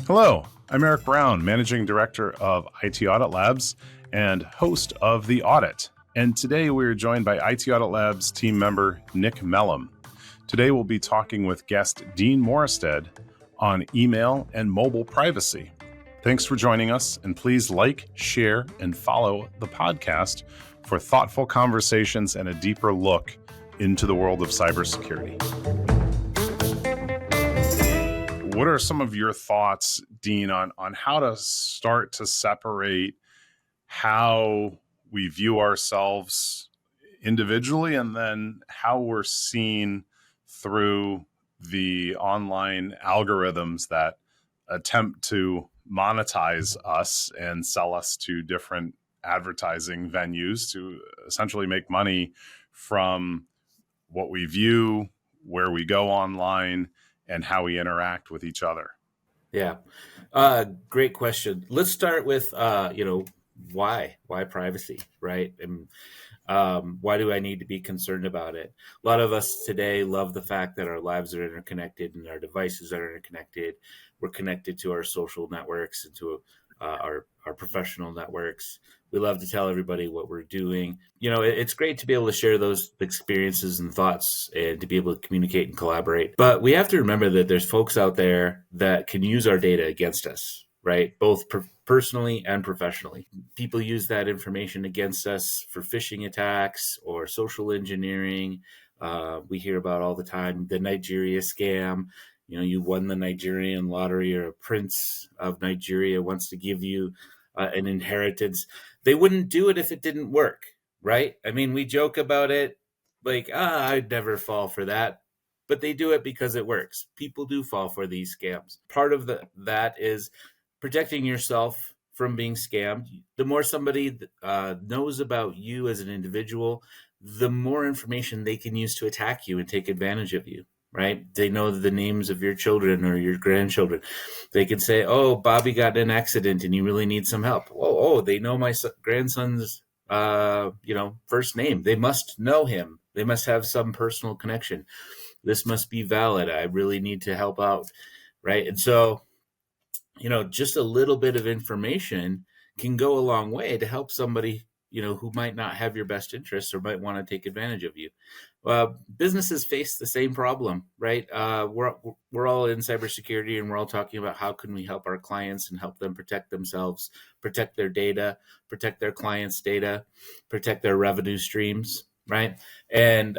Hello, I'm Eric Brown, Managing Director of IT Audit Labs and host of The Audit. And today we're joined by IT Audit Labs team member Nick Mellum. Today we'll be talking with guest Dean Morstad on email and mobile privacy. Thanks for joining us, and please like, share, and follow the podcast for thoughtful conversations and a deeper look into the world of cybersecurity. What are some of your thoughts, Dean, on how to start to separate how we view ourselves individually and then how we're seen through the online algorithms that attempt to monetize us and sell us to different advertising venues to essentially make money from what we view, where we go online, and how we interact with each other? Yeah. Great question. Let's start with, why privacy, right? And why do I need to be concerned about it? A lot of us today love the fact that our lives are interconnected and our devices are interconnected. We're connected to our social networks and to our professional networks. We love to tell everybody what we're doing. You know, it's great to be able to share those experiences and thoughts and to be able to communicate and collaborate. But we have to remember that there's folks out there that can use our data against us, right? Both personally and professionally. People use that information against us for phishing attacks or social engineering. We hear about all the time the Nigeria scam. You know, you won the Nigerian lottery, or a prince of Nigeria wants to give you an inheritance. They wouldn't do it if it didn't work, right? I mean, we joke about it like, I'd never fall for that. But they do it because it works. People do fall for these scams. Part of that is protecting yourself from being scammed. The more somebody knows about you as an individual, the more information they can use to attack you and take advantage of you, right? They know the names of your children or your grandchildren. They can say, oh, Bobby got in an accident and you really need some help. Oh, they know my grandson's first name. They must know him. They must have some personal connection. This must be valid. I really need to help out, right? And so, just a little bit of information can go a long way to help somebody, who might not have your best interests or might want to take advantage of you. Businesses face the same problem, right? We're all in cybersecurity, and we're all talking about how can we help our clients and help them protect themselves, protect their data, protect their clients' data, protect their revenue streams, right? And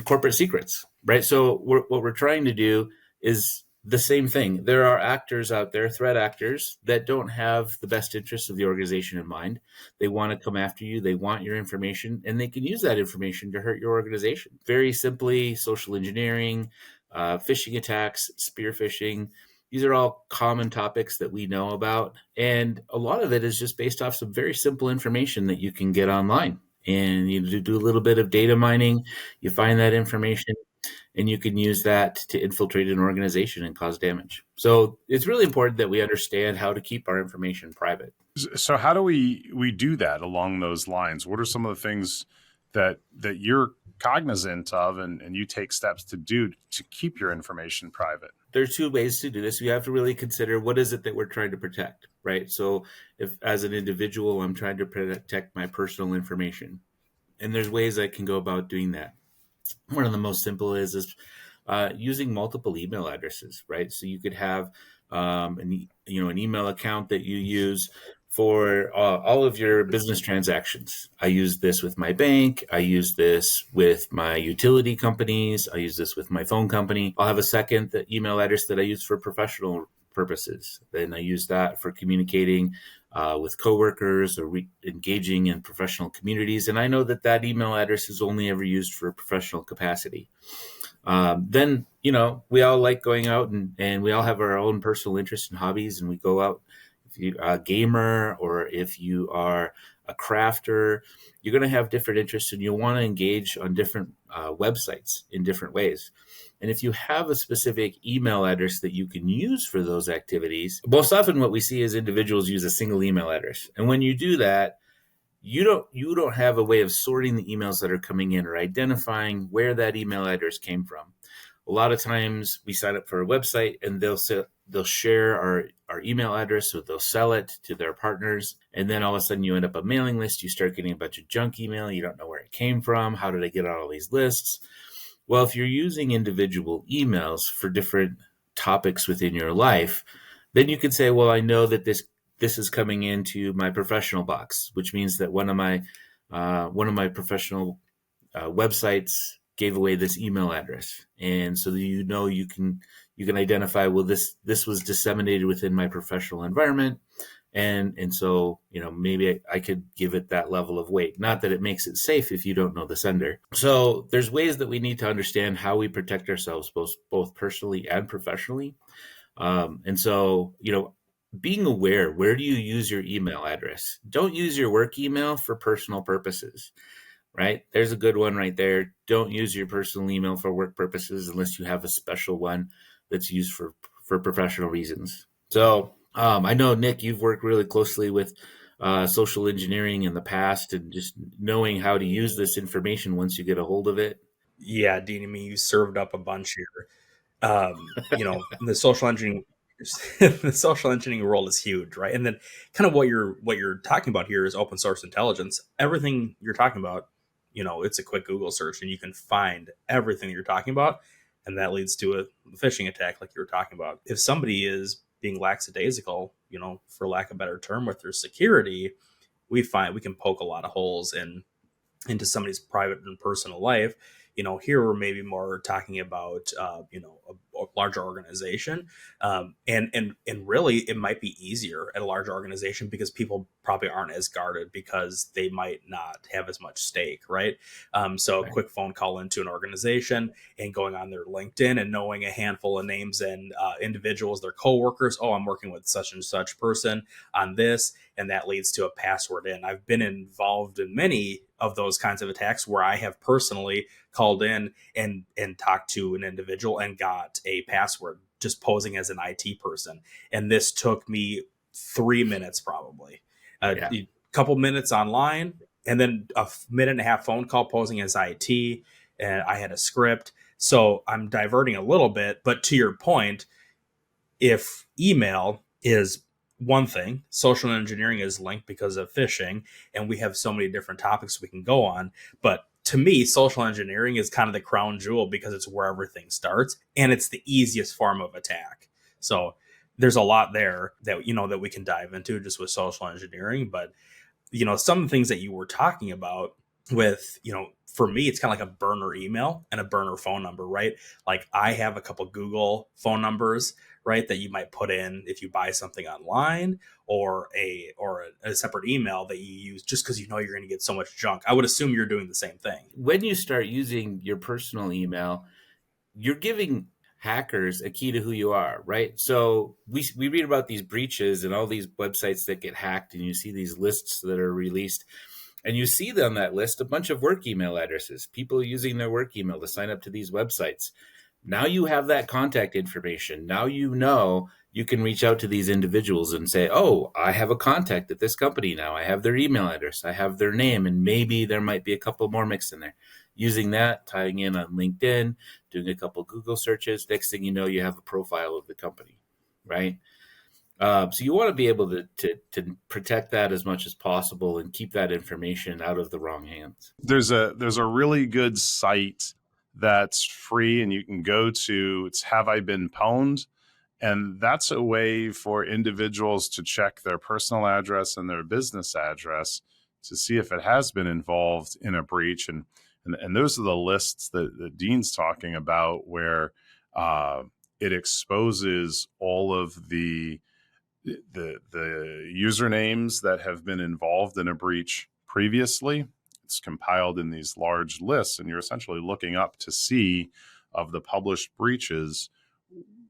corporate secrets, right? So what we're trying to do is the same thing. There are actors out there, threat actors, that don't have the best interests of the organization in mind. They want to come after you. They want your information, and they can use that information to hurt your organization. Very simply, social engineering, phishing attacks, spear phishing. These are all common topics that we know about. And a lot of it is just based off some very simple information that you can get online. And you do a little bit of data mining, you find that information, and you can use that to infiltrate an organization and cause damage. So it's really important that we understand how to keep our information private. So how do we do that along those lines? What are some of the things that you're cognizant of and you take steps to do to keep your information private? There are two ways to do this. You have to really consider, what is it that we're trying to protect, right? So if as an individual, I'm trying to protect my personal information, and there's ways I can go about doing that. One of the most simple is using multiple email addresses, right? So you could have an email account that you use for all of your business transactions. I use this with my bank. I use this with my utility companies. I use this with my phone company. I'll have a second email address that I use for professional purposes. Then I use that for communicating with coworkers or engaging in professional communities. And I know that email address is only ever used for a professional capacity. Then, we all like going out and we all have our own personal interests and hobbies, and we go out. If you're a gamer or if you are a crafter, you're going to have different interests, and you'll want to engage on different websites in different ways. And if you have a specific email address that you can use for those activities, most often what we see is individuals use a single email address. And when you do that, you don't have a way of sorting the emails that are coming in or identifying where that email address came from. A lot of times we sign up for a website and they'll share our our email address, so they'll sell it to their partners. And then all of a sudden you end up a mailing list. You start getting a bunch of junk email. You don't know where it came from. How did I get on all these lists? Well, if you're using individual emails for different topics within your life, then you could say, well, I know that this is coming into my professional box, which means that one of my professional websites gave away this email address, and so you can identify, well, this was disseminated within my professional environment, and so maybe I could give it that level of weight. Not that it makes it safe if you don't know the sender. So there's ways that we need to understand how we protect ourselves both personally and professionally. And so being aware, where do you use your email address? Don't use your work email for personal purposes. Right? There's a good one right there. Don't use your personal email for work purposes unless you have a special one that's used for professional reasons. So I know, Nick, you've worked really closely with social engineering in the past, and just knowing how to use this information once you get a hold of it. Yeah, Dean, I mean, you served up a bunch here. The social engineering, the social engineering world is huge, right? And then kind of what you're talking about here is open source intelligence. Everything you're talking about, it's a quick Google search and you can find everything that you're talking about. And that leads to a phishing attack like you were talking about. If somebody is being lackadaisical, for lack of a better term, with their security, we can poke a lot of holes into somebody's private and personal life. Here we're maybe more talking about, a larger organization. And really it might be easier at a larger organization because people probably aren't as guarded because they might not have as much stake, right? So a quick phone call into an organization and going on their LinkedIn and knowing a handful of names and individuals, their coworkers. Oh, I'm working with such and such person on this. And that leads to a password in. I've been involved in many of those kinds of attacks where I have personally called in and talked to an individual and got a password just posing as an IT person. And this took me 3 minutes, probably a couple minutes online, and then a minute and a half phone call posing as IT. And I had a script. So I'm diverting a little bit, but to your point, if email is one thing, social engineering is linked because of phishing, and we have so many different topics we can go on. But to me, social engineering is kind of the crown jewel because it's where everything starts and it's the easiest form of attack. So there's a lot there that that we can dive into just with social engineering. But some of the things that you were talking about with, for me, it's kind of like a burner email and a burner phone number, right? Like I have a couple Google phone numbers, right, that you might put in if you buy something online, or a separate email that you use just because you're going to get so much junk. I would assume you're doing the same thing. When you start using your personal email, you're giving hackers a key to who you are, right? So we read about these breaches and all these websites that get hacked, and you see these lists that are released, and you see on that list a bunch of work email addresses, people using their work email to sign up to these websites. Now you have that contact information. Now you can reach out to these individuals and say, oh, I have a contact at this company now. I have their email address. I have their name, and maybe there might be a couple more mixed in there. Using that, tying in on LinkedIn, doing a couple Google searches. Next thing you know, you have a profile of the company, right? So you want to be able to protect that as much as possible and keep that information out of the wrong hands. There's a really good site that's free and you can go to. It's Have I Been Pwned? And that's a way for individuals to check their personal address and their business address to see if it has been involved in a breach. And those are the lists that Dean's talking about, where it exposes all of the usernames that have been involved in a breach previously. It's compiled in these large lists, and you're essentially looking up to see of the published breaches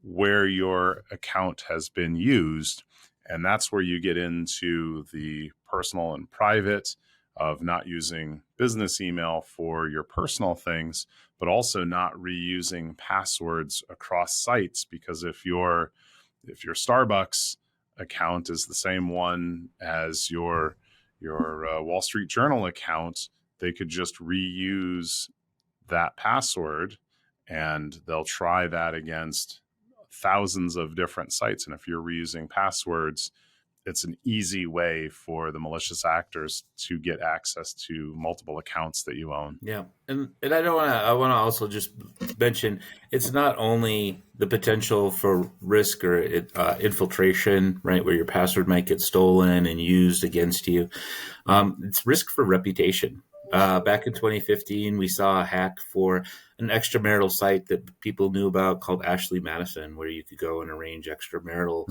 where your account has been used. And that's where you get into the personal and private of not using business email for your personal things, but also not reusing passwords across sites. Because if your Starbucks account is the same one as your Wall Street Journal account, they could just reuse that password, and they'll try that against thousands of different sites. And if you're reusing passwords, it's an easy way for the malicious actors to get access to multiple accounts that you own. Yeah. And I want to also just mention, it's not only the potential for risk or infiltration, right, where your password might get stolen and used against you. It's risk for reputation. Back in 2015, we saw a hack for an extramarital site that people knew about called Ashley Madison, where you could go and arrange extramarital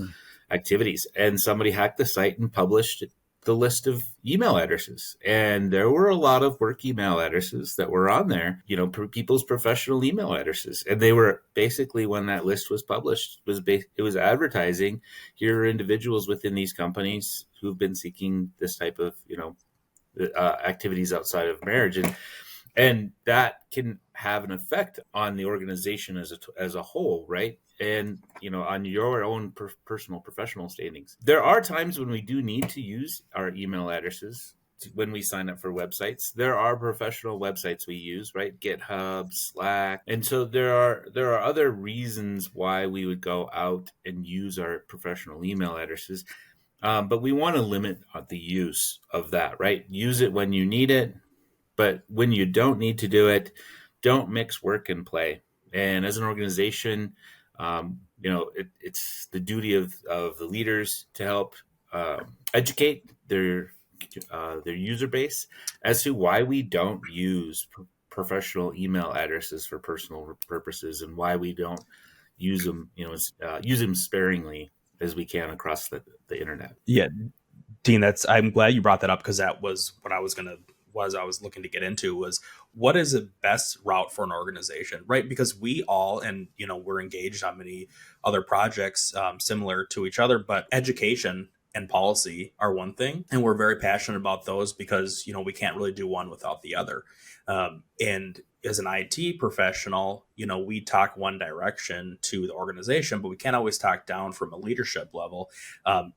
activities. And somebody hacked the site and published the list of email addresses. And there were a lot of work email addresses that were on there, people's professional email addresses. And they were basically, when that list was published, it was advertising, here are individuals within these companies who've been seeking this type of, activities outside of marriage. And that can have an effect on the organization as a whole, right? And, on your own personal professional standings. There are times when we do need to use our email addresses when we sign up for websites. There are professional websites we use, right? GitHub, Slack. And so there are other reasons why we would go out and use our professional email addresses. But we want to limit the use of that, right? Use it when you need it. But when you don't need to do it, don't mix work and play. And as an organization, it's the duty of the leaders to help educate their user base as to why we don't use professional email addresses for personal purposes, and why we don't use them, use them sparingly as we can across the internet. Yeah, Dean, I'm glad you brought that up, because that was what I was looking to get into, was what is the best route for an organization, right? Because we all, and we're engaged on many other projects similar to each other, but education and policy are one thing, and we're very passionate about those because we can't really do one without the other. And as an IT professional, we talk one direction to the organization, but we can't always talk down from a leadership level.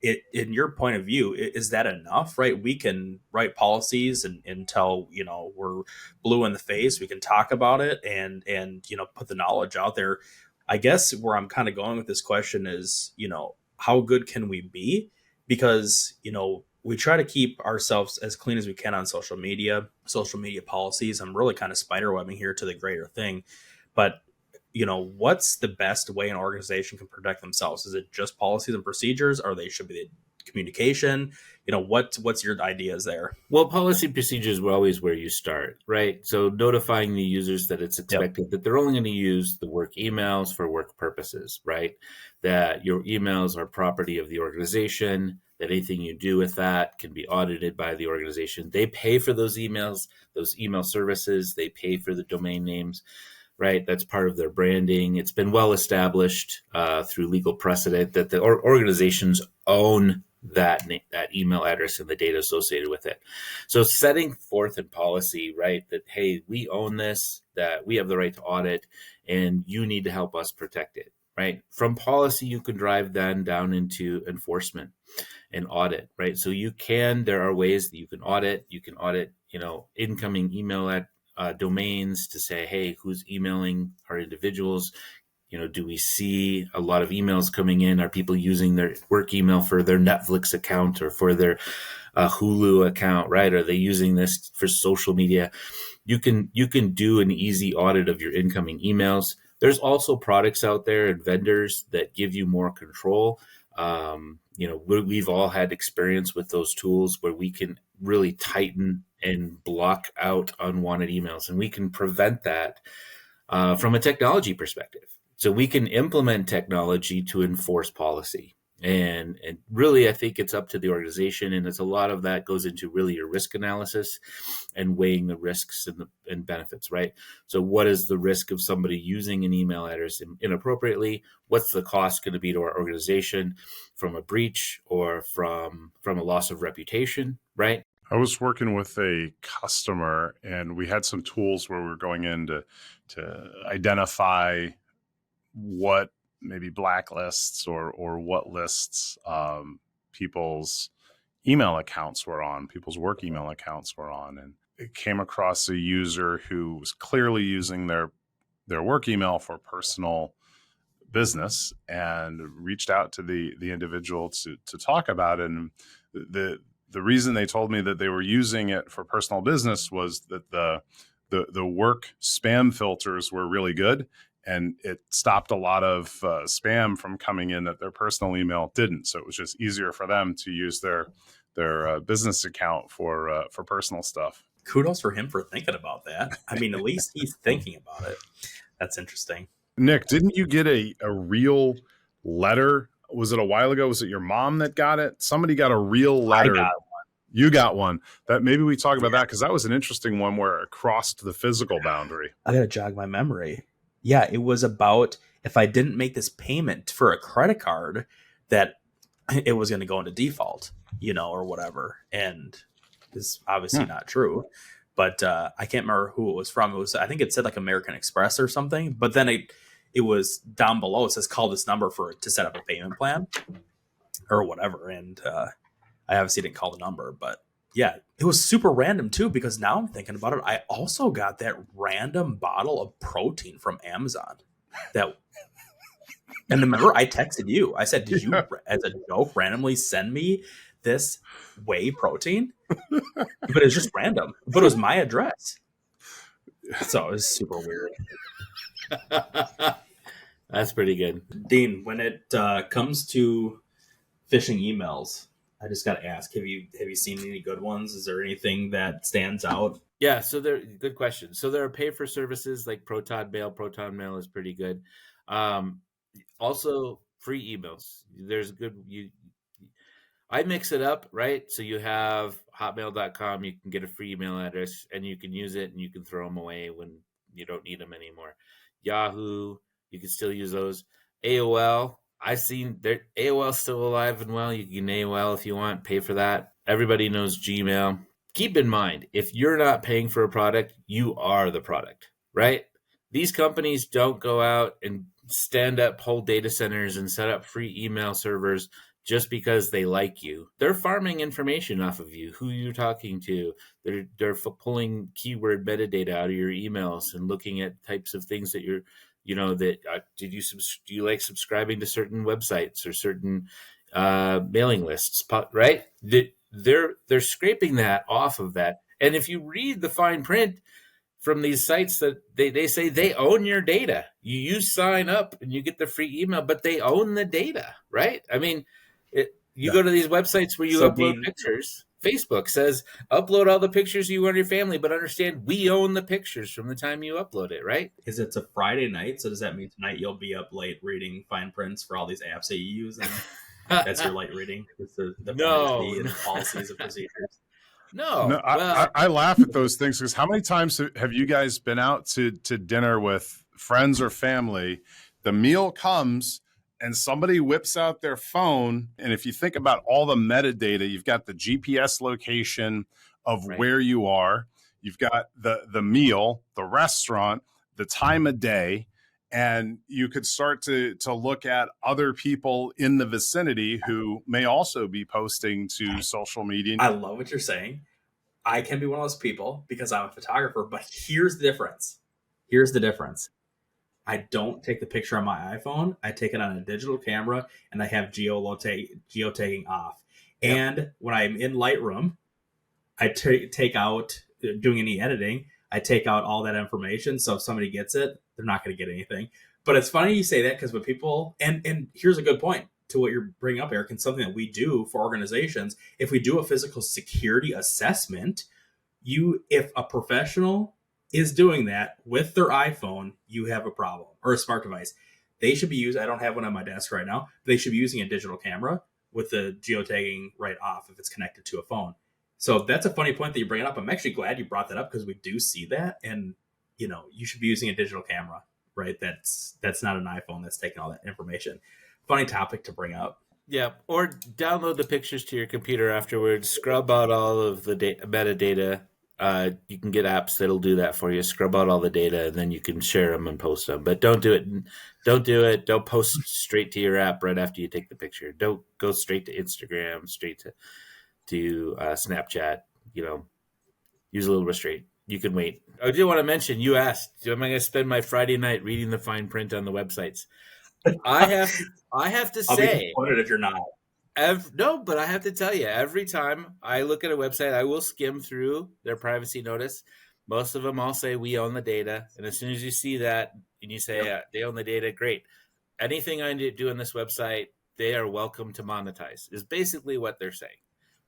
In your point of view, is that enough, right? We can write policies until, we're blue in the face. We can talk about it and put the knowledge out there. I guess where I'm kind of going with this question is, how good can we be? Because, we try to keep ourselves as clean as we can on social media policies. I'm really kind of spiderwebbing here to the greater thing. But, what's the best way an organization can protect themselves? Is it just policies and procedures, or should be the communication? What's your ideas there? Well, policy procedures were always where you start, right? So notifying the users that it's expected that they're only going to use the work emails for work purposes, right? That your emails are property of the organization, that anything you do with that can be audited by the organization. They pay for those emails, those email services. They pay for the domain names, right? That's part of their branding. It's been well established through legal precedent that the organizations own that email address and the data associated with it. So setting forth in policy, right, that, hey, we own this, that we have the right to audit, and you need to help us protect it, right? From policy, you can drive then down into enforcement and audit, right? So there are ways that you can audit, incoming email domains to say, hey, who's emailing our individuals? Do we see a lot of emails coming in? Are people using their work email for their Netflix account or for their Hulu account, right? Are they using this for social media? You can do an easy audit of your incoming emails. There's also products out there and vendors that give you more control. We've all had experience with those tools where we can really tighten and block out unwanted emails, and we can prevent that from a technology perspective. So we can implement technology to enforce policy. And really, I think it's up to the organization, and it's a lot of that goes into really your risk analysis and weighing the risks and benefits, right? So what is the risk of somebody using an email address inappropriately? What's the cost going to be to our organization from a breach or from a loss of reputation, right? I was working with a customer, and we had some tools where we were going in to identify what maybe blacklists or what lists people's email accounts were on, people's work email accounts were on. And it came across a user who was clearly using their work email for personal business and reached out to the individual to talk about it. And the reason they told me that they were using it for personal business was that the work spam filters were really good, and it stopped a lot of spam from coming in that their personal email didn't. So it was just easier for them to use their business account for personal stuff. Kudos for him for thinking about that. I mean, at least he's thinking about it. That's interesting. Nick, didn't you get a real letter? Was it a while ago? Was it your mom that got it? Somebody got a real letter. I got one. You got one. That maybe we talk about that, because that was an interesting one where it crossed the physical boundary. I gotta jog my memory. Yeah, it was about if I didn't make this payment for a credit card, that it was going to go into default, or whatever. And it's obviously not true. But I can't remember who it was from. I think it said like American Express or something. But then it was down below. It says call this number to set up a payment plan or whatever. And I obviously didn't call the number, but yeah, it was super random too, because now I'm thinking about it. I also got that random bottle of protein from Amazon. And remember, I texted you. I said, did you, as a joke, randomly send me this whey protein? But it was just random. But it was my address. So it was super weird. That's pretty good. Dean, when it comes to phishing emails, I just got to ask, have you seen any good ones? Is there anything that stands out? Yeah, so good question. So there are pay for services like Proton Mail. Proton Mail is pretty good. Also free emails. There's I mix it up, right? So you have hotmail.com, you can get a free email address and you can use it and you can throw them away when you don't need them anymore. Yahoo, you can still use those. AOL, I've seen AOL still alive and well. You can AOL if you want, pay for that. Everybody knows Gmail. Keep in mind, if you're not paying for a product, you are the product, right? These companies don't go out and stand up whole data centers and set up free email servers just because they like you. They're farming information off of you, who you're talking to. They're pulling keyword metadata out of your emails and looking at types of things that you're, do you like subscribing to certain websites or certain mailing lists, right? They're scraping that off of that. And if you read the fine print from these sites, that they say they own your data. You sign up and you get the free email, but they own the data, right? I mean, go to these websites where you upload pictures. Facebook says upload all the pictures you want your family, but understand we own the pictures from the time you upload it, right? Because it's a Friday night, so does that mean tonight you'll be up late reading fine prints for all these apps that you use? And that's your light reading? The and policies and procedures? No, I laugh at those things, because how many times have you guys been out to dinner with friends or family? The meal comes and somebody whips out their phone. And if you think about all the metadata, you've got the GPS location of where you are. You've got the meal, the restaurant, the time of day. And you could start to look at other people in the vicinity who may also be posting to social media. I love what you're saying. I can be one of those people because I'm a photographer, but here's the difference. I don't take the picture on my iPhone. I take it on a digital camera, and I have geotagging off. Yep. And when I'm in Lightroom, I take out, doing any editing, I take out all that information. So if somebody gets it, they're not going to get anything. But it's funny you say that, because when people, and here's a good point to what you're bringing up, Eric, and something that we do for organizations. If we do a physical security assessment, if a professional is doing that with their iPhone, you have a problem, or a smart device. They should be using, I don't have one on my desk right now, but they should be using a digital camera with the geotagging right off if it's connected to a phone. So that's a funny point that you bring up. I'm actually glad you brought that up, because we do see that. And, you should be using a digital camera, right? That's not an iPhone that's taking all that information. Funny topic to bring up. Yeah, or download the pictures to your computer afterwards, scrub out all of the metadata. You can get apps that'll do that for you. Scrub out all the data, and then you can share them and post them. But don't do it. Don't post straight to your app right after you take the picture. Don't go straight to Instagram, straight to Snapchat. Use a little restraint. You can wait. I do want to mention, you asked, am I going to spend my Friday night reading the fine print on the websites? I have to I'll be say, disappointed if you're not. no, but I have to tell you, every time I look at a website, I will skim through their privacy notice. Most of them all say we own the data, and as soon as you see that and you say they own the data, great. Anything I do on this website, they are welcome to monetize. Is basically what they're saying,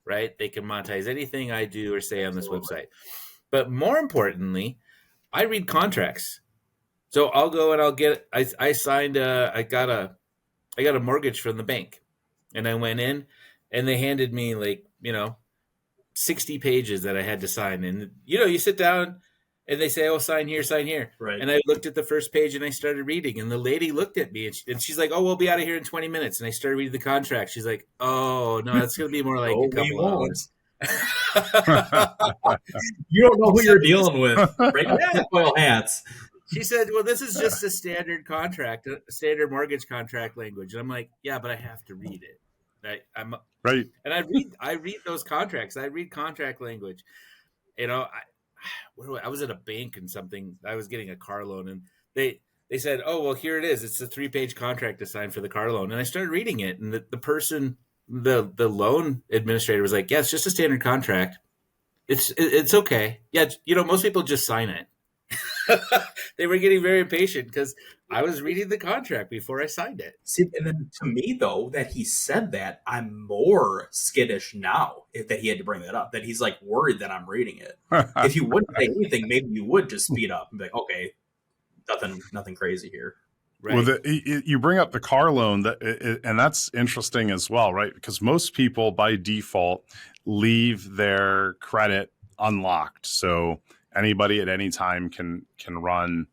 right? They can monetize anything I do or say on this website. But more importantly, I read contracts. So I'll go and I'll get. I signed. I got a mortgage from the bank, and I went in, and they handed me 60 pages that I had to sign. And you sit down, and they say, "Oh, sign here, sign here." Right. And I looked at the first page, and I started reading. And the lady looked at me, and she's like, "Oh, we'll be out of here in 20 minutes." And I started reading the contract. She's like, "Oh no, it's going to be more like No, a couple hours." You don't know who you're dealing with. Right? Tinfoil hats. She said, "Well, this is just a standard contract, a standard mortgage contract language." And I'm like, "Yeah, but I have to read it." I'm Right. and I read those contracts. I read contract language. I was at a bank and something. I was getting a car loan, and they said, "Oh, well, here it is. It's a 3-page contract to sign for the car loan." And I started reading it, and the person, the loan administrator, was like, "Yeah, it's just a standard contract. It's okay. Yeah, most people just sign it." They were getting very impatient because I was reading the contract before I signed it. See, and then to me, though, that he said that, I'm more skittish now that he had to bring that up, that he's like worried that I'm reading it. If you wouldn't say anything, maybe you would just speed up and be like, okay, nothing crazy here. Right. Well, you bring up the car loan, and that's interesting as well, right? Because most people by default leave their credit unlocked. So anybody at any time can run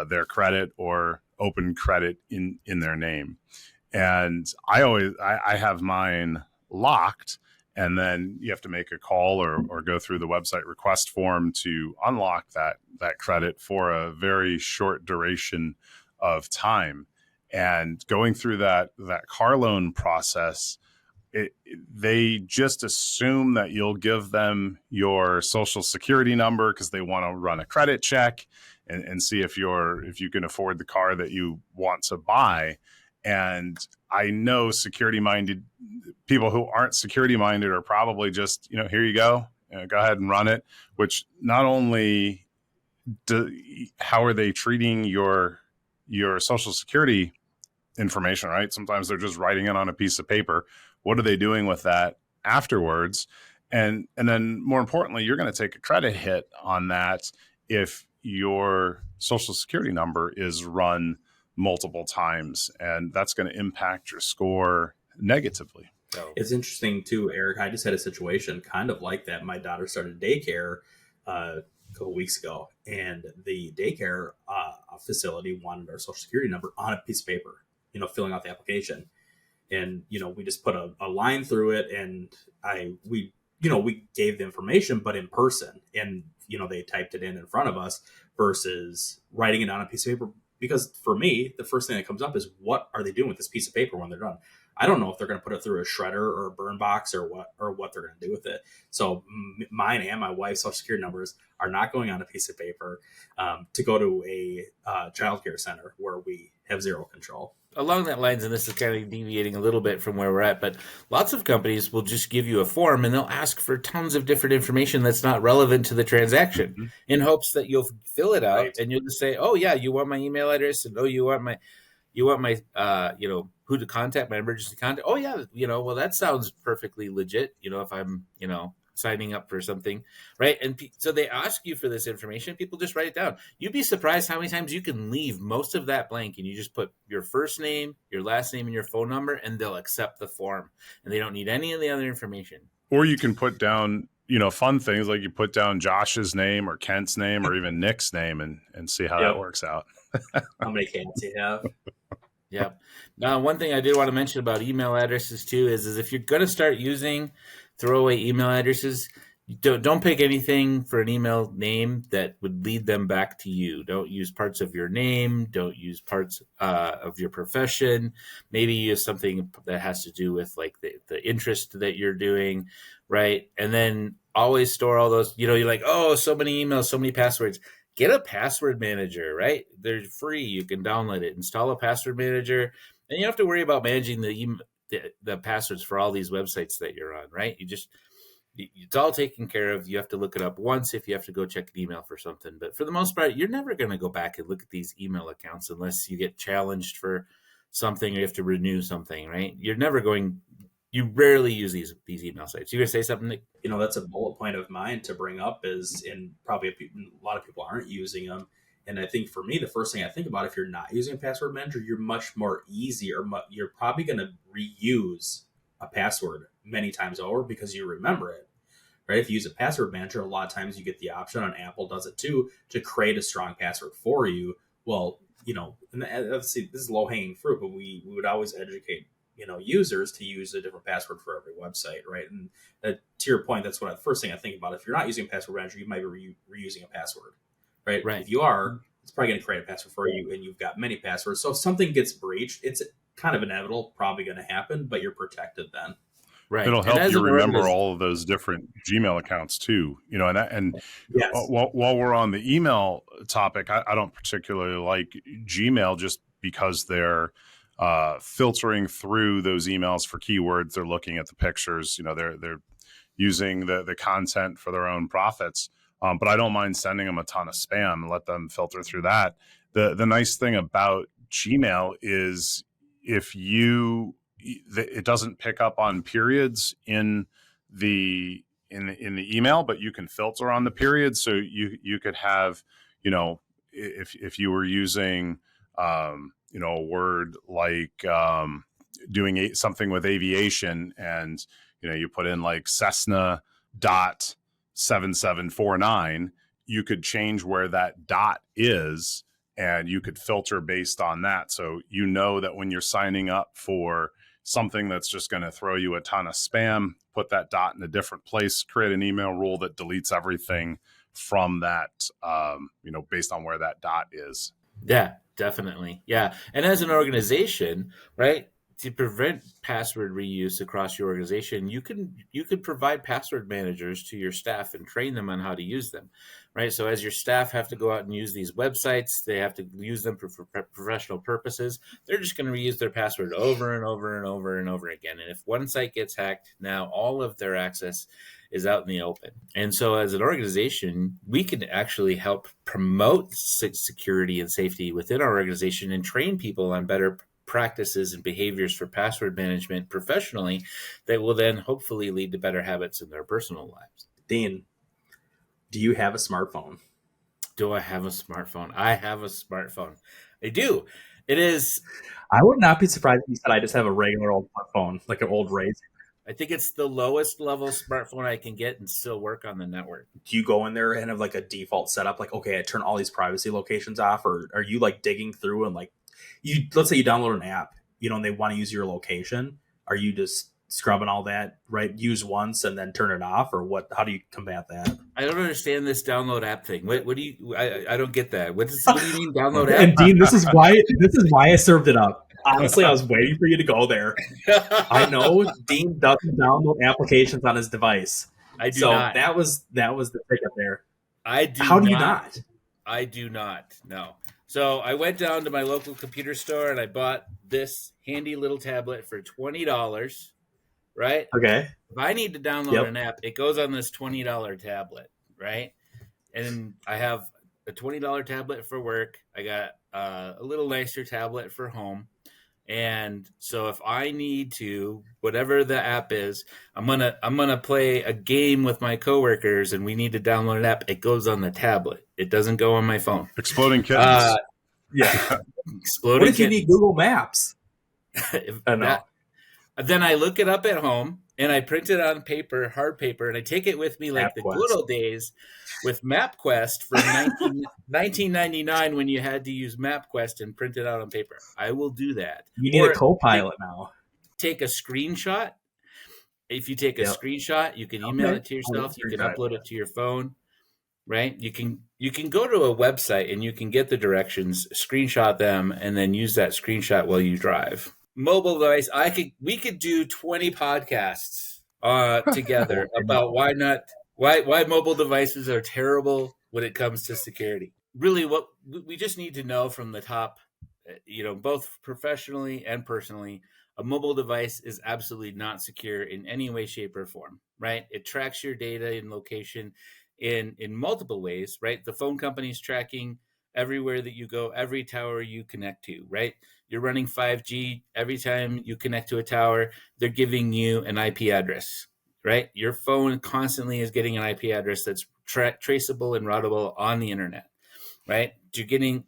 their credit or open credit in their name. And I have mine locked, and then you have to make a call or go through the website request form to unlock that credit for a very short duration of time. And going through that car loan process, they just assume that you'll give them your social security number because they want to run a credit check and see if you can afford the car that you want to buy. And I know security minded people who aren't security minded are probably just, here you go, go ahead and run it, which not only how are they treating your social security information, right? Sometimes they're just writing it on a piece of paper. What are they doing with that afterwards? And then more importantly, you're going to take a credit hit on that if your social security number is run multiple times, and that's going to impact your score negatively. So it's interesting too, Eric. I just had a situation kind of like that. My daughter started daycare a couple weeks ago, and the daycare facility wanted our social security number on a piece of paper, filling out the application. And, we just put a line through it, and we gave the information, but in person, and, they typed it in front of us versus writing it on a piece of paper. Because for me, the first thing that comes up is, what are they doing with this piece of paper when they're done? I don't know if they're going to put it through a shredder or a burn box or what they're going to do with it. So mine and my wife's social security numbers are not going on a piece of paper to go to a childcare center where we have zero control. Along that lines, and this is kind of deviating a little bit from where we're at, but lots of companies will just give you a form and they'll ask for tons of different information that's not relevant to the transaction in hopes that you'll fill it out, right. And you'll just say, "Oh yeah, you want my email address, and oh, you want my who to contact, my emergency contact. Oh yeah, well, that sounds perfectly legit. If I'm signing up for something, right? And so they ask you for this information. People just write it down. You'd be surprised how many times you can leave most of that blank, and you just put your first name, your last name, and your phone number, and they'll accept the form, and they don't need any of the other information. Or you can put down, fun things like you put down Josh's name or Kent's name or even Nick's name and see how that works out. How many cats you have? Yeah. Now, one thing I did want to mention about email addresses too is if you're going to start using throwaway email addresses, don't pick anything for an email name that would lead them back to you. Don't use parts of your name. Don't use parts of your profession. Maybe use something that has to do with like the interest that you're doing, right? And then always store all those, you're like, oh, so many emails, so many passwords. get a password manager, right? They're free. You can download it, install a password manager, and you don't have to worry about managing the passwords for all these websites that you're on, right? It's all taken care of. You have to look it up once if you have to go check an email for something. But for the most part, you're never going to go back and look at these email accounts unless you get challenged for something or you have to renew something, right? You rarely use these email sites. You going to say something, Nick? That's a bullet point of mine to bring up is, and probably a lot of people aren't using them. And I think for me, the first thing I think about, if you're not using a password manager, you're much more easier. You're probably going to reuse a password many times over because you remember it, right? If you use a password manager, a lot of times you get the option, and Apple does it too, to create a strong password for you. Well, and obviously this is low hanging fruit, but we would always educate users to use a different password for every website, right? And to your point, that's what the first thing I think about. If you're not using a password manager, you might be reusing a password, right? If you are, it's probably going to create a password for you, and you've got many passwords. So if something gets breached, it's kind of inevitable, probably going to happen, but you're protected then. Right. It'll help you remember all of those different Gmail accounts too, Yes. While we're on the email topic, I don't particularly like Gmail just because they're filtering through those emails for keywords. They're looking at the pictures, they're using the content for their own profits. But I don't mind sending them a ton of spam and let them filter through that. The nice thing about Gmail is it doesn't pick up on periods in the email, but you can filter on the periods. So you could have, if you were using, a word like doing something with aviation, and you put in like Cessna .7749, you could change where that dot is, and you could filter based on that. So that when you're signing up for something that's just going to throw you a ton of spam, put that dot in a different place, create an email rule that deletes everything from that, based on where that dot is. Yeah, definitely. Yeah. And as an organization, right, to prevent password reuse across your organization, you could provide password managers to your staff and train them on how to use them, right? So as your staff have to go out and use these websites, they have to use them for professional purposes. They're just going to reuse their password over and over and over and over again. And if one site gets hacked, now all of their access is out in the open. And so as an organization, we can actually help promote security and safety within our organization and train people on better practices and behaviors for password management professionally that will then hopefully lead to better habits in their personal lives. Dean, do you have a smartphone? Do I have a smartphone? I have a smartphone. I do. It is. I would not be surprised if you said I just have a regular old phone, like an old Razr. I think it's the lowest level smartphone I can get and still work on the network. Do you go in there and have like a default setup? Like, okay, I turn all these privacy locations off, or are you like digging through and like, let's say you download an app, and they want to use your location. Are you just scrubbing all that, right? Use once and then turn it off, or what? How do you combat that? I don't understand this download app thing. What do you? I don't get that. What do you mean download app? And Dean, this is why I served it up. Honestly, I was waiting for you to go there. I know Dean doesn't download applications on his device. I do not. That was the pickup there. I do. How do you not? I do not. No. So I went down to my local computer store and I bought this handy little tablet for $20. Right? Okay. If I need to download an app, it goes on this $20 tablet, right? And I have a $20 tablet for work. I got a little nicer tablet for home. And so if I need to, whatever the app is, I'm gonna play a game with my coworkers and we need to download an app, it goes on the tablet. It doesn't go on my phone. Exploding kittens. Exploding What if you need Google Maps? Then I look it up at home and I print it on paper, hard paper, and I take it with me like the good old days with MapQuest from 1999 when you had to use MapQuest and print it out on paper. I will do that. You need a co-pilot now. Take a screenshot. If you take a screenshot, you can email it to yourself. You can upload it to your phone, right? You can go to a website and you can get the directions, screenshot them, and then use that screenshot while you drive. Mobile device, we could do 20 podcasts together about why mobile devices are terrible when it comes to security. really what we just need to know from the top, both professionally and personally, a mobile device is absolutely not secure in any way, shape, or form, right? It tracks your data and location in multiple ways, right? The phone company's tracking everywhere that you go, every tower you connect to, right? You're running 5G. Every time you connect to a tower, they're giving you an IP address, right? Your phone constantly is getting an IP address that's traceable and routable on the internet, right? You're getting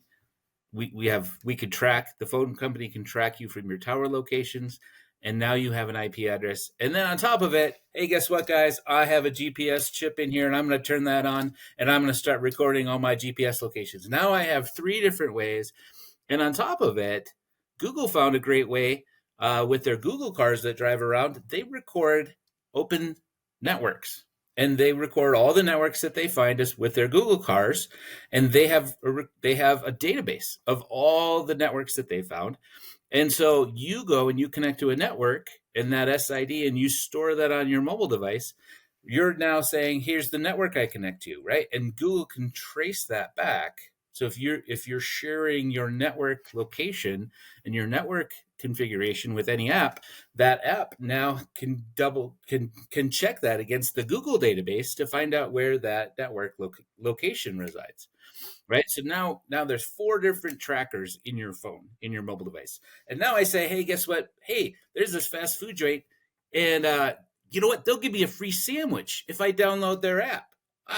we could track, the phone company can track you from your tower locations, and now you have an IP address. And then on top of it, hey, guess what, guys? I have a GPS chip in here, and I'm going to turn that on, and I'm going to start recording all my GPS locations. Now I have 3 different ways. And on top of it, Google found a great way with their Google cars that drive around. They record open networks, and they record all the networks that they find us with their Google cars, and they have a database of all the networks that they found. And so you go and you connect to a network and that SID, and you store that on your mobile device. You're now saying, here's the network I connect to, right? And Google can trace that back. So if you're sharing your network location and your network configuration with any app, that app now can check that against the Google database to find out where that network location resides. Right. So now there's 4 different trackers in your phone, in your mobile device. And now I say, hey, guess what? Hey, there's this fast food joint. And you know what? They'll give me a free sandwich if I download their app.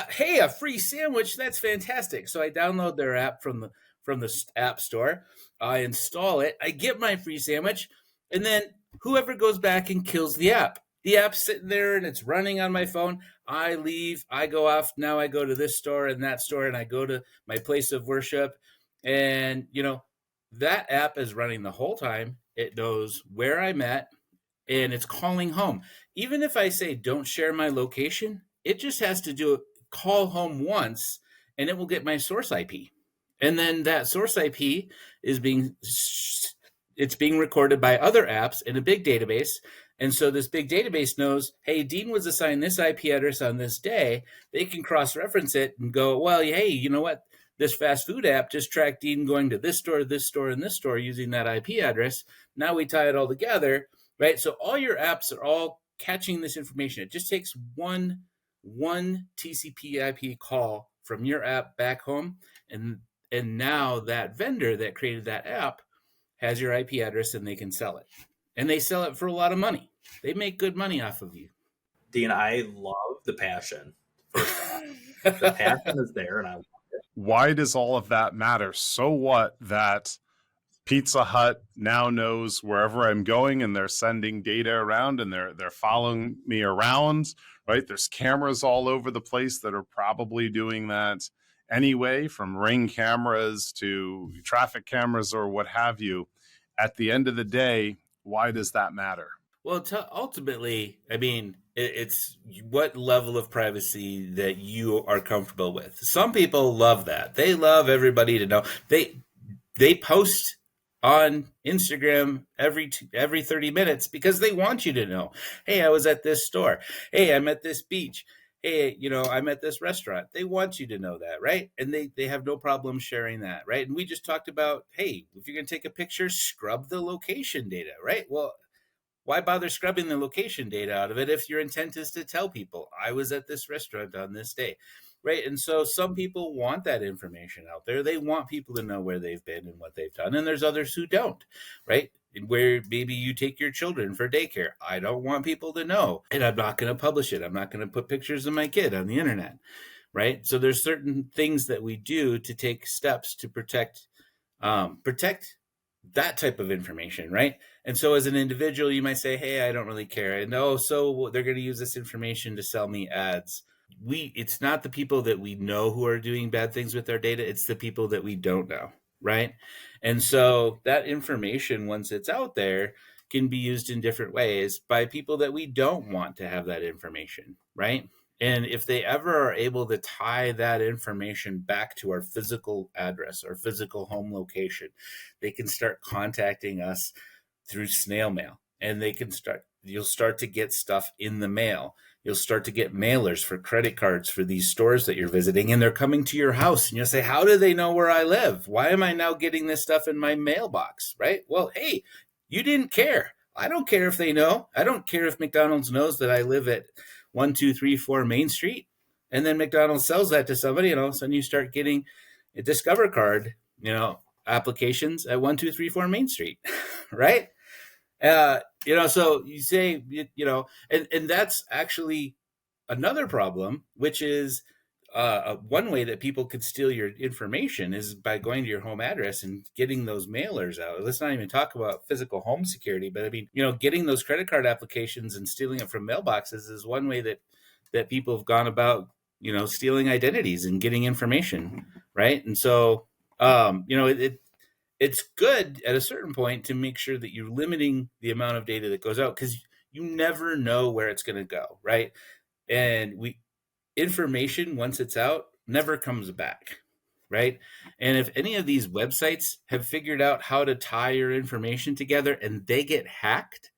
Hey, a free sandwich. That's fantastic. So I download their app from the app store. I install it. I get my free sandwich. And then whoever goes back and kills the app. The app's sitting there and it's running on my phone. I leave, I go off. Now I go to this store and that store, and I go to my place of worship. And, that app is running the whole time. It knows where I'm at, and it's calling home. Even if I say don't share my location, it just has to call home once, and it will get my source IP. And then that source IP is being recorded by other apps in a big database. And so this big database knows, hey, Dean was assigned this IP address on this day. They can cross-reference it and go, well, hey, you know what? This fast food app just tracked Dean going to this store, and this store using that IP address. Now we tie it all together, right? So all your apps are all catching this information. It just takes one TCP IP call from your app back home, and now that vendor that created that app has your IP address, and they can sell it. And they sell it for a lot of money. They make good money off of you. Dean, I love the passion. The passion is there, and I love it. Why does all of that matter? So what that Pizza Hut now knows wherever I'm going, and they're sending data around, and they're following me around, right? There's cameras all over the place that are probably doing that anyway, from Ring cameras to traffic cameras or what have you. At the end of the day, why does that matter? Well, ultimately, I mean, it's what level of privacy that you are comfortable with. Some people love that. They love everybody to know. They post on Instagram every 30 minutes because they want you to know. Hey, I was at this store. Hey, I'm at this beach. Hey, I'm at this restaurant. They want you to know that, right? And they have no problem sharing that, right? And we just talked about, hey, if you're going to take a picture, scrub the location data, right? Well, why bother scrubbing the location data out of it if your intent is to tell people, I was at this restaurant on this day, right? And so some people want that information out there. They want people to know where they've been and what they've done. And there's others who don't, right? Where maybe you take your children for daycare. I don't want people to know, and I'm not going to publish it. I'm not going to put pictures of my kid on the internet, right? So there's certain things that we do to take steps to protect that type of information, right? And so as an individual, you might say, hey, I don't really care. And so they're going to use this information to sell me ads. It's not the people that we know who are doing bad things with our data. It's the people that we don't know, right? And so that information, once it's out there, can be used in different ways by people that we don't want to have that information, right? And if they ever are able to tie that information back to our physical address, our physical home location, they can start contacting us through snail mail, and they can start you'll start to get stuff in the mail. You'll start to get mailers for credit cards for these stores that you're visiting, and they're coming to your house. And you'll say, how do they know where I live? Why am I now getting this stuff in my mailbox? Right? Well, hey, you didn't care. I don't care if they know. I don't care if McDonald's knows that I live at 1234 Main Street. And then McDonald's sells that to somebody, and all of a sudden you start getting a Discover card, applications at 1234 Main Street, right? So you say, and that's actually another problem, which is one way that people could steal your information is by going to your home address and getting those mailers out. Let's not even talk about physical home security, but I mean, getting those credit card applications and stealing it from mailboxes is one way that people have gone about, stealing identities and getting information, right? And so, it's good at a certain point to make sure that you're limiting the amount of data that goes out, because you never know where it's going to go, right? And information, once it's out, never comes back, right? And if any of these websites have figured out how to tie your information together and they get hacked,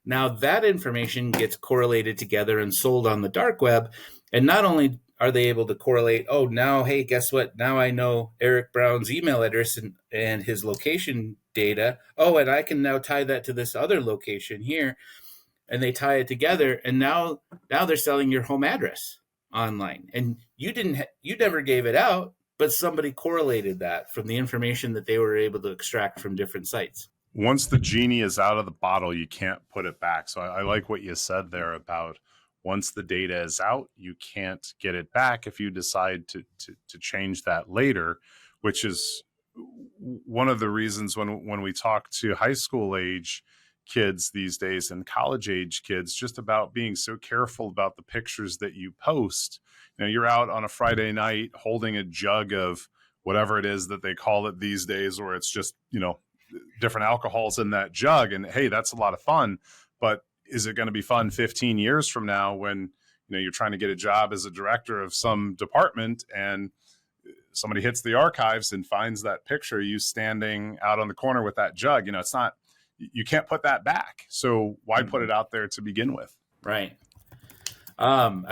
now that information gets correlated together and sold on the dark web. And not only are they able to correlate, oh, now, hey, guess what? Now I know Eric Brown's email address and his location data. Oh, and I can now tie that to this other location here. And they tie it together. And now they're selling your home address online. And you never gave it out, but somebody correlated that from the information that they were able to extract from different sites. Once the genie is out of the bottle, you can't put it back. So I like what you said there about once the data is out, you can't get it back if you decide to change that later, which is one of the reasons when we talk to high school age kids these days and college age kids, just about being so careful about the pictures that you post. You're out on a Friday night holding a jug of whatever it is that they call it these days, or it's just, different alcohols in that jug. And hey, that's a lot of fun, but is it going to be fun 15 years from now when, you're trying to get a job as a director of some department and somebody hits the archives and finds that picture, you standing out on the corner with that jug? It's not, you can't put that back. So why put it out there to begin with? Right. I'm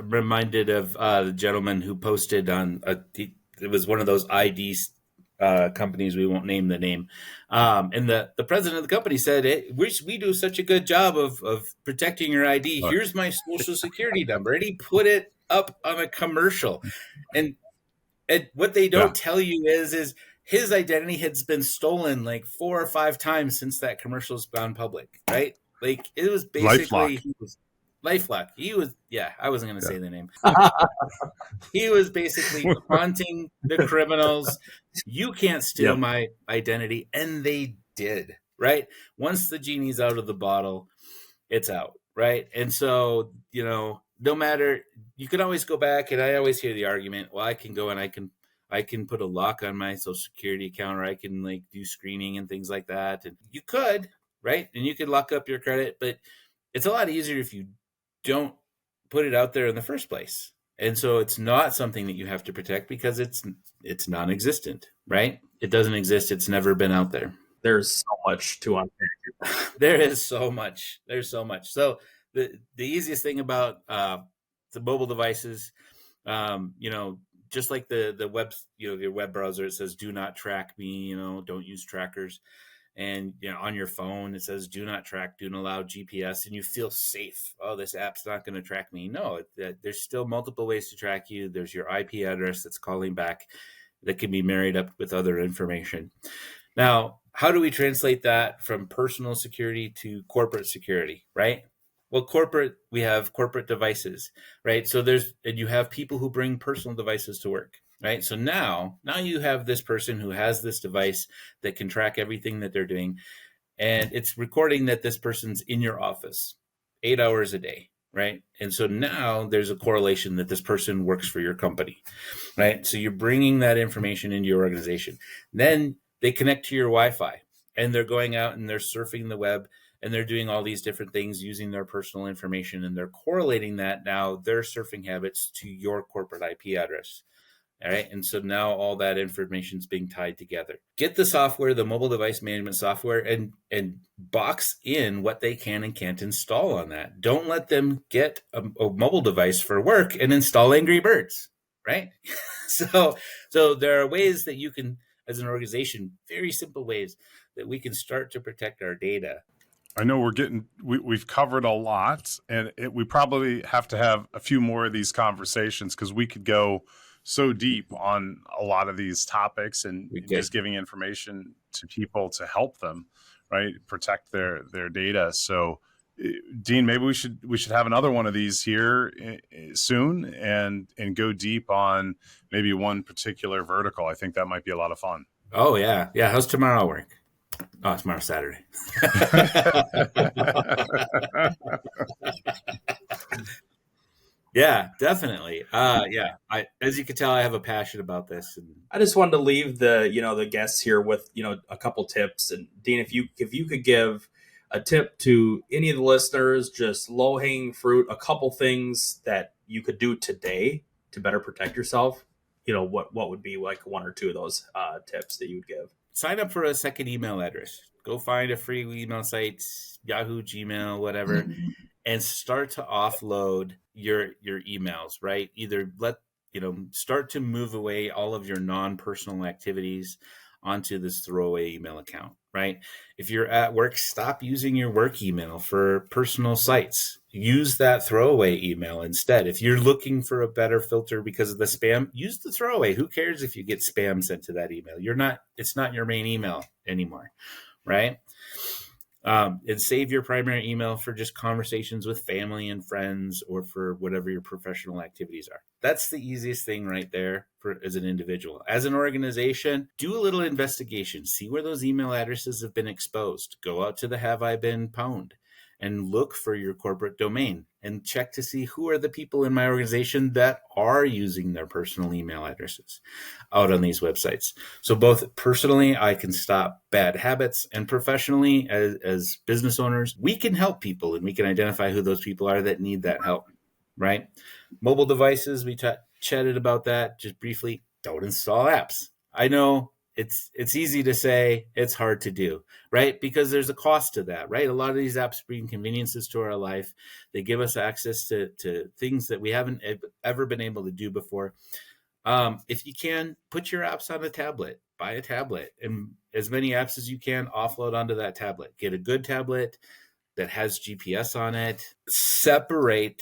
reminded of the gentleman who posted on it was one of those IDs companies, we won't name the name, and the president of the company said, hey, we do such a good job of protecting your ID. Here's my social security number, and he put it up on a commercial. And what they don't tell you is his identity has been stolen like 4 or 5 times since that commercial's gone public, right? Like it was basically LifeLock. He was, I wasn't going to say the name. He was basically haunting the criminals. You can't steal my identity. And they did, right? Once the genie's out of the bottle, it's out, right? And so, no matter, you can always go back, and I always hear the argument, well, I can go and I can put a lock on my social security account, or I can like do screening and things like that. And you could, right? And you could lock up your credit, but it's a lot easier if you don't put it out there in the first place. And so it's not something that you have to protect because it's non-existent, right? It doesn't exist. It's never been out there. There's so much to unpack. There is so much. There's so much. So the easiest thing about the mobile devices, just like the web, your web browser, it says, do not track me, don't use trackers. And on your phone, it says, do not track, do not allow GPS, and you feel safe. Oh, this app's not going to track me. No, there's still multiple ways to track you. There's your IP address that's calling back that can be married up with other information. Now, how do we translate that from personal security to corporate security, right? Well, we have corporate devices, right? So and you have people who bring personal devices to work. Right. So now you have this person who has this device that can track everything that they're doing. And it's recording that this person's in your office 8 hours a day. Right. And so now there's a correlation that this person works for your company. Right. So you're bringing that information into your organization. Then they connect to your Wi-Fi and they're going out and they're surfing the web and they're doing all these different things using their personal information. And they're correlating that now their surfing habits to your corporate IP address. All right. And so now all that information is being tied together. Get the software, the mobile device management software, and box in what they can and can't install on that. Don't let them get a mobile device for work and install Angry Birds, right? So there are ways that you can, as an organization, very simple ways that we can start to protect our data. I know we've covered a lot, and we probably have to have a few more of these conversations because we could go so deep on a lot of these topics and just giving information to people to help them, right, protect their data. So, Dean, maybe we should have another one of these here soon and go deep on maybe one particular vertical. I think that might be a lot of fun. Oh yeah. How's tomorrow work? Oh, tomorrow's Saturday. Yeah, definitely. As you can tell, I have a passion about this. And I just wanted to leave the guests here with, a couple tips. And Dean, if you could give a tip to any of the listeners, just low hanging fruit, a couple things that you could do today to better protect yourself, what would be like one or two of those tips that you would give? Sign up for a second email address. Go find a free email site, Yahoo, Gmail, whatever, and start to offload your emails, right? Either start to move away all of your non-personal activities onto this throwaway email account, right? If you're at work, stop using your work email for personal sites. Use that throwaway email instead. If you're looking for a better filter because of the spam, use the throwaway. Who cares if you get spam sent to that email? It's not your main email anymore, right? And save your primary email for just conversations with family and friends or for whatever your professional activities are. That's the easiest thing right there as an individual. As an organization, do a little investigation. See where those email addresses have been exposed. Go out to the Have I Been pwned and look for your corporate domain and check to see who are the people in my organization that are using their personal email addresses out on these websites. So both personally, I can stop bad habits, and professionally, as business owners, we can help people and we can identify who those people are that need that help, right? Mobile devices, we chatted about that just briefly. Don't install apps. I know it's easy to say, it's hard to do, right? Because there's a cost to that, right? A lot of these apps bring conveniences to our life. They give us access to things that we haven't ever been able to do before. If you can, put your apps on a tablet, buy a tablet, and as many apps as you can offload onto that tablet. Get a good tablet that has GPS on it. Separate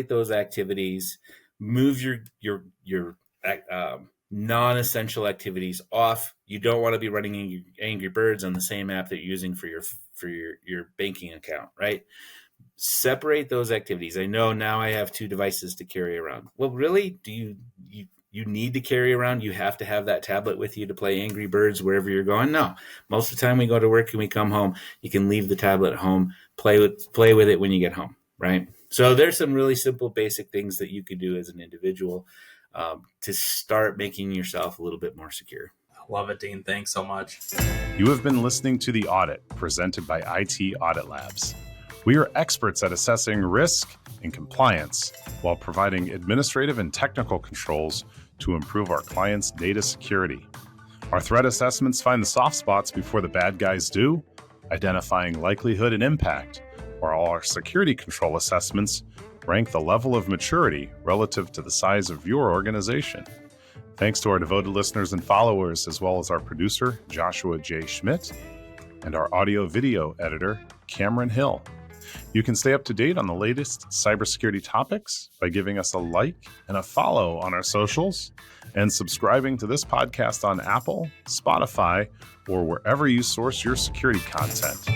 those activities. Move your non-essential activities off. You don't want to be running Angry Birds on the same app that you're using for your banking account, right? Separate those activities. I know now I have 2 devices to carry around. Well, really, do you need to carry around? You have to have that tablet with you to play Angry Birds wherever you're going? No. Most of the time we go to work and we come home, you can leave the tablet at home, play with it when you get home, right? So there's some really simple, basic things that you could do as an individual to start making yourself a little bit more secure. Love it, Dean. Thanks so much. You have been listening to The Audit, presented by IT Audit Labs. We are experts at assessing risk and compliance while providing administrative and technical controls to improve our clients' data security. Our threat assessments find the soft spots before the bad guys do, identifying likelihood and impact, while our security control assessments rank the level of maturity relative to the size of your organization. Thanks to our devoted listeners and followers, as well as our producer, Joshua J. Schmidt, and our audio-video editor, Cameron Hill. You can stay up to date on the latest cybersecurity topics by giving us a like and a follow on our socials and subscribing to this podcast on Apple, Spotify, or wherever you source your security content.